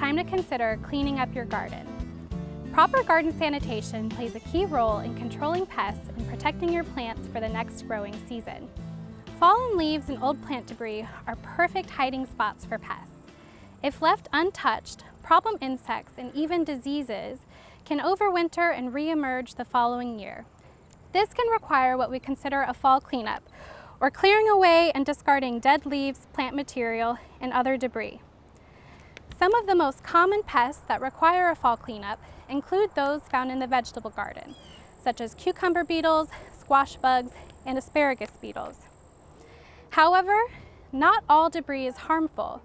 time to consider cleaning up your garden. Proper garden sanitation plays a key role in controlling pests and protecting your plants for the next growing season. Fallen leaves and old plant debris are perfect hiding spots for pests. If left untouched, problem insects and even diseases can overwinter and re-emerge the following year. This can require what we consider a fall cleanup, or clearing away and discarding dead leaves, plant material, and other debris. Some of the most common pests that require a fall cleanup include those found in the vegetable garden, such as cucumber beetles, squash bugs, and asparagus beetles. However, not all debris is harmful.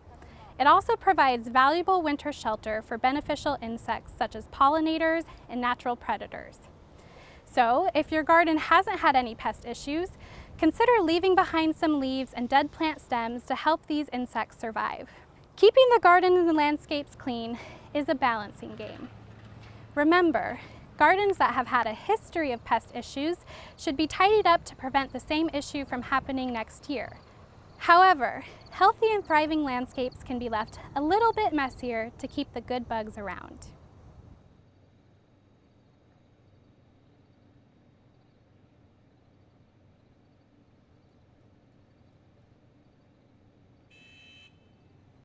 It also provides valuable winter shelter for beneficial insects such as pollinators and natural predators. So, if your garden hasn't had any pest issues, consider leaving behind some leaves and dead plant stems to help these insects survive. Keeping the garden and the landscapes clean is a balancing game. Remember, gardens that have had a history of pest issues should be tidied up to prevent the same issue from happening next year. However, healthy and thriving landscapes can be left a little bit messier to keep the good bugs around.